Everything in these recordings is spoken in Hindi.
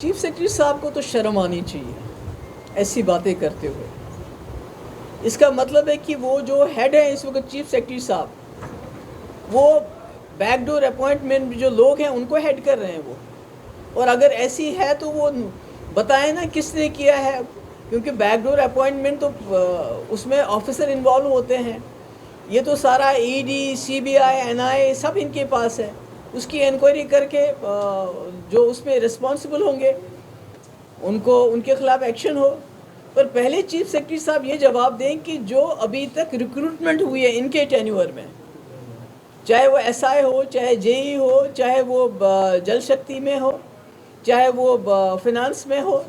चीफ सेक्रेटरी साहब को तो शर्म आनी चाहिए ऐसी बातें करते हुए। इसका मतलब है कि वो जो हेड है इस वक्त चीफ सेक्रेटरी साहब, वो बैकडोर अपॉइंटमेंट जो लोग हैं उनको हेड कर रहे हैं वो। और अगर ऐसी है तो वो बताएं ना किसने किया है, क्योंकि बैकडोर अपॉइंटमेंट तो उसमें ऑफिसर इन्वॉल्व होते हैं। ये तो सारा ईडी, सीबीआई, एनआईए सब इनके पास है। उसकी इंक्वायरी करके जो उसमें रिस्पॉन्सिबल होंगे उनको उनके खिलाफ एक्शन हो। पर पहले चीफ सेक्रेटरी साहब ये जवाब दें कि जो अभी तक रिक्रूटमेंट हुई है इनके टेन्योर में, चाहे वो एसआई हो, चाहे जेई हो, चाहे वो जल शक्ति में हो, चाहे वो फिनांस में हो,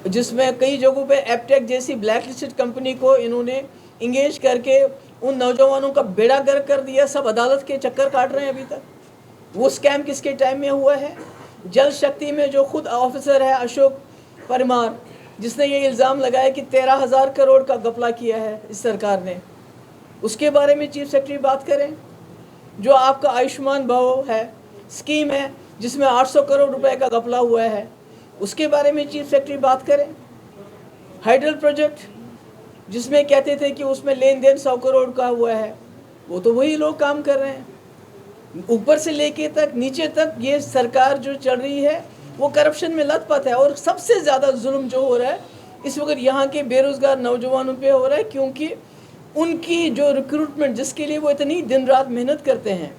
जिसमें कई जगहों पे एपटेक जैसी ब्लैक लिस्टेड कंपनी को इन्होंने इंगेज करके उन नौजवानों का बेड़ा गर्क कर दिया। सब अदालत के चक्कर काट रहे हैं अभी तक। वो स्कैम किसके टाइम में हुआ है? जल शक्ति में जो खुद ऑफिसर है अशोक परमार, जिसने ये इल्ज़ाम लगाया कि 13,000 करोड़ का घपला किया है इस सरकार ने, उसके बारे में चीफ सेक्रेटरी बात करें। जो आपका आयुष्मान भव है, स्कीम है जिसमें 800 करोड़ रुपए का घपला हुआ है, उसके बारे में चीफ सेक्रेटरी बात करें। हाइडल प्रोजेक्ट जिसमें कहते थे कि उसमें लेन देन 100 करोड़ का हुआ है, वो तो वही लोग काम कर रहे हैं। ऊपर से लेके तक नीचे तक ये सरकार जो चल रही है वो करप्शन में लथपथ है। और सबसे ज़्यादा जुल्म जो हो रहा है इस वक्त यहाँ के बेरोज़गार नौजवानों पे हो रहा है, क्योंकि उनकी जो रिक्रूटमेंट जिसके लिए वो इतनी दिन रात मेहनत करते हैं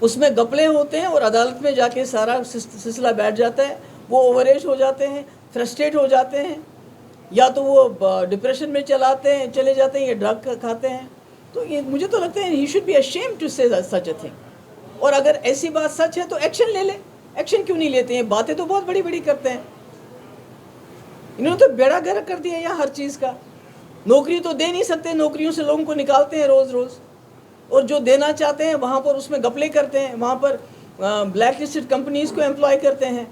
उसमें घपले होते हैं और अदालत में जाके सारा सिलसिला बैठ जाता है। वो ओवरेज हो जाते हैं, फ्रस्ट्रेट हो जाते हैं, या तो वो डिप्रेशन में चले जाते हैं या ड्रग खाते हैं। तो ये मुझे तो लगता है he should be ashamed to say such a thing. और अगर ऐसी बात सच है तो एक्शन ले ले। एक्शन क्यों नहीं लेते हैं? बातें तो बहुत बड़ी बड़ी करते हैं। इन्होंने तो बेड़ा गर्क कर दिया यहाँ हर चीज़ का। नौकरी तो दे नहीं सकते, नौकरियों से लोगों को निकालते हैं रोज़ रोज़, और जो देना चाहते हैं वहाँ पर उसमें घपले करते हैं, वहाँ पर ब्लैक लिस्टेड कंपनीज़ को एम्प्लॉय करते हैं,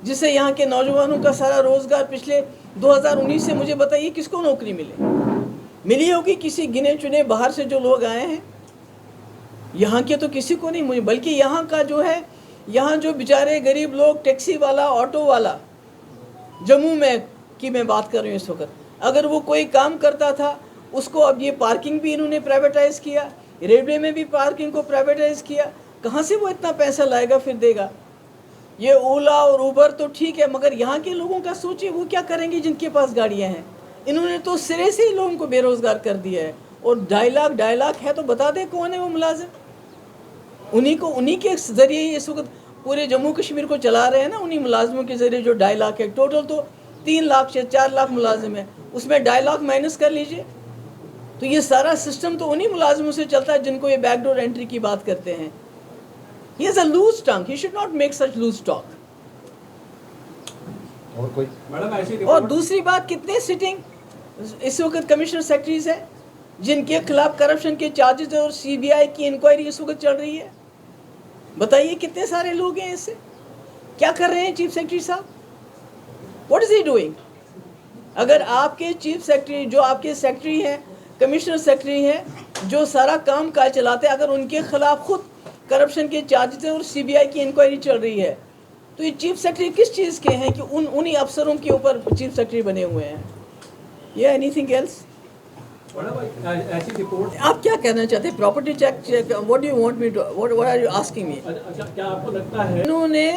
जिससे यहाँ के नौजवानों का सारा रोज़गार पिछले 2019 से मुझे बताइए किसको नौकरी मिली होगी? किसी गिने चुने बाहर से जो लोग आए हैं, यहाँ के तो किसी को नहीं। मुझे बल्कि यहाँ का जो है, यहाँ जो बेचारे गरीब लोग, टैक्सी वाला, ऑटो वाला, जम्मू में की मैं बात कर रही हूँ इस वक्त, अगर वो कोई काम करता था उसको अब ये पार्किंग भी इन्होंने प्राइवेटाइज़ किया, रेलवे में भी पार्किंग को प्राइवेटाइज़ किया। कहाँ से वो इतना पैसा लाएगा फिर देगा? ये ओला और उबर तो ठीक है, मगर यहाँ के लोगों का सोचिए वो क्या करेंगे जिनके पास गाड़ियाँ हैं। इन्होंने तो सिरे से ही लोगों को बेरोज़गार कर दिया है। और 2.5 लाख है तो बता दें कौन है वो मुलाजिम? उन्हीं के ज़रिए ही इस वक्त पूरे जम्मू कश्मीर को चला रहे हैं ना, उन्हीं मुलाजिमों के ज़रिए जो 2.5 लाख है। टोटल तो 3 लाख से 4 लाख मुलाजिम है, उसमें 2.5 लाख माइनस कर लीजिए। तो ये सारा सिस्टम तो उन्हीं मुलाजिमों से चलता है जिनको ये बैकडोर एंट्री की बात करते हैं। He is a loose tongue. He should not make such loose talk. और कोई मैडम ऐसी और दूसरी बात, कितने सिटिंग इस वक्त कमिश्नर सेक्रेटरीज हैं जिनके खिलाफ करप्शन के चार्जेस और सीबीआई की इंक्वायरी इस वक्त चल रही है? बताइए कितने सारे लोग हैं इससे? क्या कर रहे हैं चीफ सेक्रेटरी साहब? What is he doing? अगर आपके चीफ सेक्रेटरी, जो आपके सेक्रेटरी हैं, कमिश्नर सेक्रेटरी हैं, जो सारा काम काज चलाते हैं, अगर उनके खिलाफ खुद करप्शन के चार्जेस और सीबीआई की इंक्वायरी चल रही है, तो ये चीफ सेक्रेटरी किस चीज़ के हैं कि उन्हीं अफसरों के ऊपर चीफ सेक्रेटरी बने हुए हैं? ये एनीथिंग एल्स? ऐसी रिपोर्ट आप क्या कहना चाहते हैं? Property check, what do you want me to, what are you asking me? अच्छा, क्या आपको लगता है इन्होंने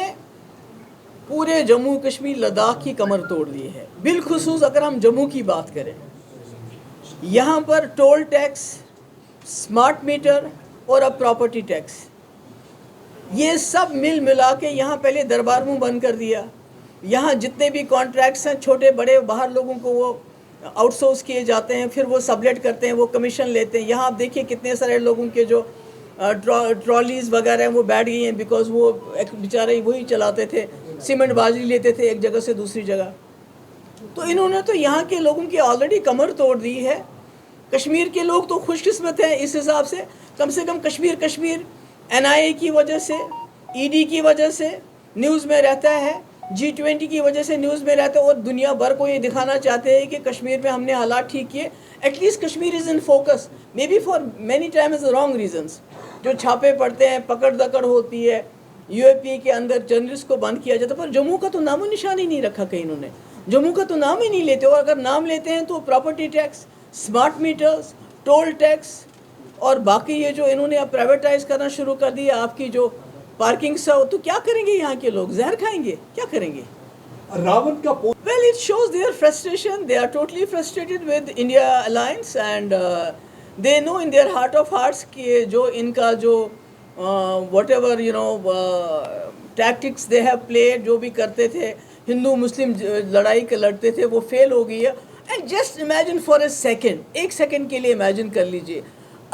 पूरे जम्मू कश्मीर लद्दाख की कमर तोड़ दी है। बिलखुसूस अगर हम जम्मू की बात करें, यहाँ पर टोल टैक्स, स्मार्ट मीटर और अब प्रॉपर्टी टैक्स, ये सब मिला के यहाँ पहले दरबार मुंह बंद कर दिया। यहाँ जितने भी कॉन्ट्रैक्ट्स हैं छोटे बड़े, बाहर लोगों को वो आउटसोर्स किए जाते हैं, फिर वो सबलेट करते हैं, वो कमीशन लेते हैं। यहाँ आप देखिए कितने सारे लोगों के जो ट्रॉलीज़ वगैरह हैं वो बैठ गई हैं, बिकॉज वो एक बेचारे वही चलाते थे, सीमेंट बाजरी लेते थे एक जगह से दूसरी जगह। तो इन्होंने तो यहाँ के लोगों की ऑलरेडी कमर तोड़ दी है। कश्मीर के लोग तो खुशकिस्मत हैं इस हिसाब से कम कश्मीर एनआईए की वजह से, ईडी की वजह से न्यूज़ में रहता है, G20 की वजह से न्यूज़ में रहता है, और दुनिया भर को ये दिखाना चाहते हैं कि कश्मीर में हमने हालात ठीक किए। At least Kashmir is in focus, may be for many times wrong reasons. जो छापे पड़ते हैं, पकड़ दकड़ होती है, यूएपी के अंदर जर्नलिस्ट को बंद किया जाता, पर जम्मू का तो नामो निशान ही नहीं रखा कहीं इन्होंने। जम्मू का तो नाम ही नहीं लेते, और अगर नाम लेते हैं तो property tax, smart meters, toll tax और बाकी ये जो इन्होंने अब प्राइवेटाइज करना शुरू कर दिया, आपकी जो पार्किंग सा, तो क्या करेंगे यहाँ के लोग? जहर खाएंगे? क्या करेंगे? रावण का Well, it shows their frustration. They are totally frustrated with India alliance, and they know in their heart of hearts कि जो इनका जो whatever tactics they have played, जो भी करते थे, हिंदू मुस्लिम लड़ाई के लड़ते थे, वो फेल हो गई है। And just imagine for a second, एक सेकेंड के लिए इमेजिन कर लीजिए,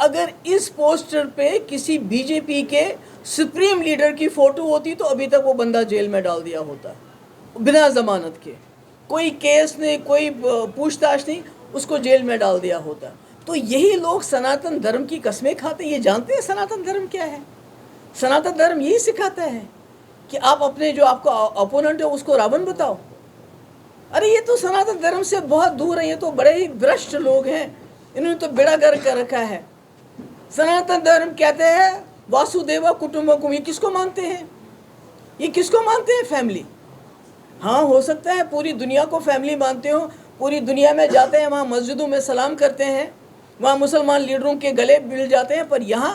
अगर इस पोस्टर पे किसी बीजेपी के सुप्रीम लीडर की फ़ोटो होती तो अभी तक वो बंदा जेल में डाल दिया होता, बिना ज़मानत के, कोई केस नहीं, कोई पूछताछ नहीं, उसको जेल में डाल दिया होता। तो यही लोग सनातन धर्म की कसमें खाते हैं। ये जानते हैं सनातन धर्म क्या है? सनातन धर्म यही सिखाता है कि आप अपने जो आपका अपोनेंट है उसको रावण बताओ। अरे ये तो सनातन धर्म से बहुत दूर है, ये तो बड़े ही भ्रष्ट लोग हैं, इन्होंने तो बेड़ा गर्क कर रखा है। सनातन धर्म कहते हैं वासुदेवा कुटुंबकम, ये किसको मानते हैं? ये किसको मानते हैं? फैमिली। हाँ, हो सकता है पूरी दुनिया को फैमिली मानते हो, पूरी दुनिया में जाते हैं, वहाँ मस्जिदों में सलाम करते हैं, वहाँ मुसलमान लीडरों के गले मिल जाते हैं, पर यहाँ